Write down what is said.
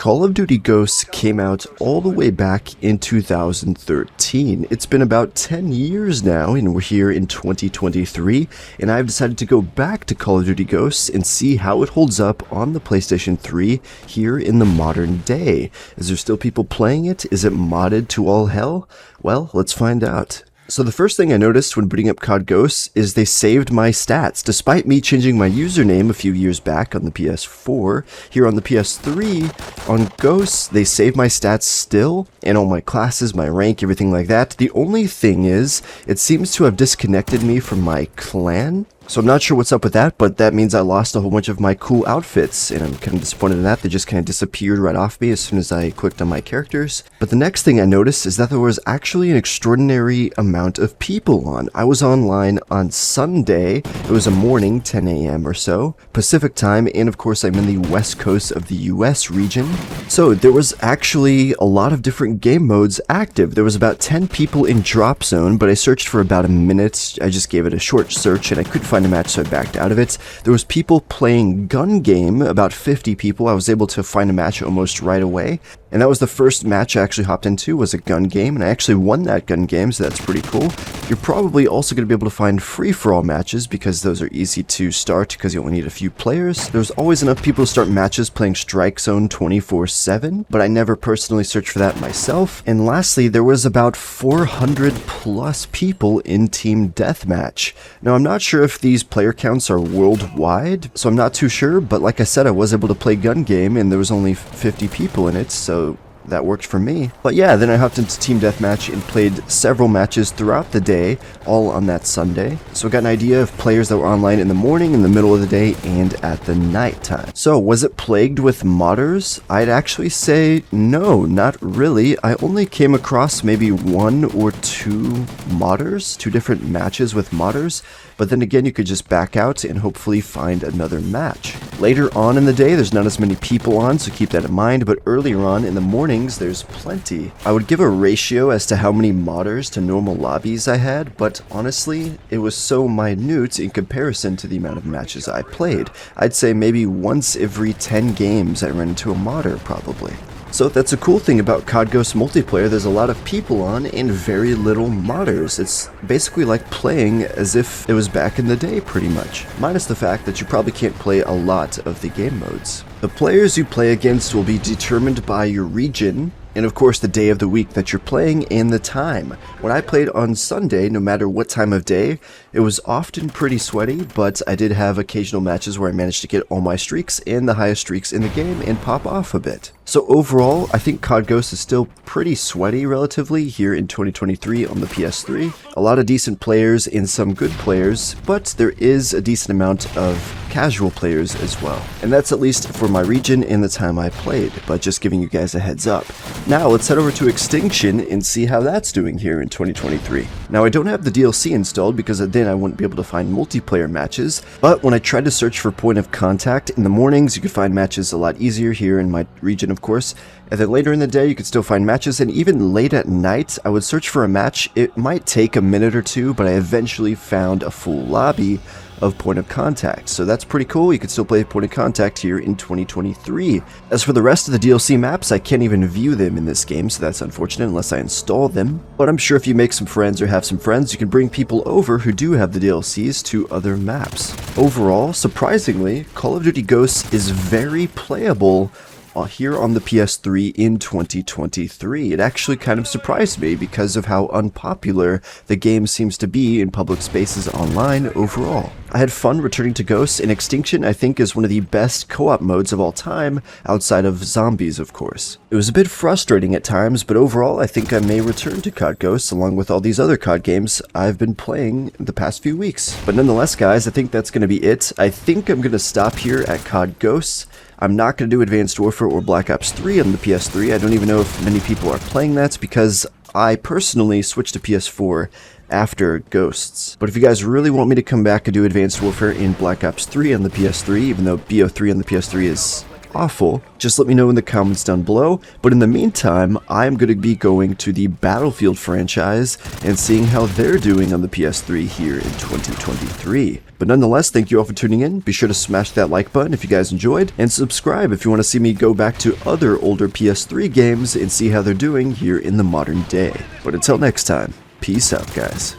Call of Duty Ghosts came out all the way back in 2013. It's been about 10 years now, and we're here in 2023, and I've decided to go back to Call of Duty Ghosts and see how it holds up on the PlayStation 3 here in the modern day. Is there still people playing it? Is it modded to all hell? Well, let's find out. So the first thing I noticed when booting up COD Ghosts is they saved my stats. Despite me changing my username a few years back on the PS4, here on the PS3, on Ghosts, they save my stats still, and all my classes, my rank, everything like that. The only thing is, it seems to have disconnected me from my clan. So I'm not sure what's up with that, but that means I lost a whole bunch of my cool outfits, and I'm kind of disappointed in that. They just kind of disappeared right off me as soon as I clicked on my characters. But the next thing I noticed is that there was actually an extraordinary amount of people on. I was online on Sunday. It was a morning, 10 a.m. or so, Pacific time, and of course I'm in the west coast of the US region. So there was actually a lot of different game modes active. There was about 10 people in Drop Zone, but I searched for about a minute. I just gave it a short search, and I couldn't find a match, so I backed out of it. There was people playing gun game, about 50 people. I was able to find a match almost right away, and that was the first match I actually hopped into, was a gun game, and I actually won that gun game, so that's pretty cool. You're probably also going to be able to find free-for-all matches, because those are easy to start, because you only need a few players. There's always enough people to start matches playing Strike Zone 24/7, but I never personally searched for that myself. And lastly, there was about 400 plus people in Team Deathmatch. Now, I'm not sure if these player counts are worldwide, so I'm not too sure, but like I said, I was able to play gun game, and there was only 50 people in it, so that worked for me. But yeah, then I hopped into Team Deathmatch and played several matches throughout the day, all on that Sunday. So I got an idea of players that were online in the morning, in the middle of the day, and at the night time. So was it plagued with modders? I'd actually say no, not really. I only came across maybe one or two modders, two different matches with modders. But then again, you could just back out and hopefully find another match. Later on in the day, there's not as many people on, so keep that in mind, but earlier on in the mornings, there's plenty. I would give a ratio as to how many modders to normal lobbies I had, but honestly, it was so minute in comparison to the amount of matches I played. I'd say maybe once every 10 games I ran into a modder, probably. So that's a cool thing about COD Ghosts multiplayer. There's a lot of people on and very little modders. It's basically like playing as if it was back in the day, pretty much. Minus the fact that you probably can't play a lot of the game modes. The players you play against will be determined by your region, and of course the day of the week that you're playing and the time. When I played on Sunday, no matter what time of day, it was often pretty sweaty, but I did have occasional matches where I managed to get all my streaks and the highest streaks in the game and pop off a bit. So overall, I think COD Ghosts is still pretty sweaty relatively here in 2023 on the PS3. A lot of decent players and some good players, but there is a decent amount of casual players as well. And that's at least for my region and the time I played, but just giving you guys a heads up. Now let's head over to Extinction and see how that's doing here in 2023. Now I don't have the DLC installed because then I wouldn't be able to find multiplayer matches, but when I tried to search for Point of Contact in the mornings, you could find matches a lot easier here in my region, of course, and then later in the day you could still find matches, and even late at night I would search for a match. It might take a minute or two, but I eventually found a full lobby of Point of Contact, so that's pretty cool. You can still play Point of Contact here in 2023. As for the rest of the DLC maps, I can't even view them in this game, so that's unfortunate unless I install them. But I'm sure if you make some friends or have some friends, you can bring people over who do have the DLCs to other maps. Overall, surprisingly, Call of Duty Ghosts is very playable here on the PS3 in 2023. It actually kind of surprised me because of how unpopular the game seems to be in public spaces online overall. I had fun returning to Ghosts, and Extinction I think is one of the best co-op modes of all time, outside of zombies of course. It was a bit frustrating at times, but overall I think I may return to COD Ghosts along with all these other COD games I've been playing the past few weeks. But nonetheless guys, I think that's going to be it. I think I'm going to stop here at COD Ghosts. I'm not going to do Advanced Warfare or Black Ops 3 on the PS3. I don't even know if many people are playing that because I personally switched to PS4 after Ghosts. But if you guys really want me to come back and do Advanced Warfare in Black Ops 3 on the PS3, even though BO3 on the PS3 is awful, just let me know in the comments down below. But in the meantime, I'm going to be going to the Battlefield franchise and seeing how they're doing on the PS3 here in 2023. But nonetheless, thank you all for tuning in. Be sure to smash that like button if you guys enjoyed, and subscribe if you want to see me go back to other older PS3 games and see how they're doing here in the modern day. But until next time, peace out, guys.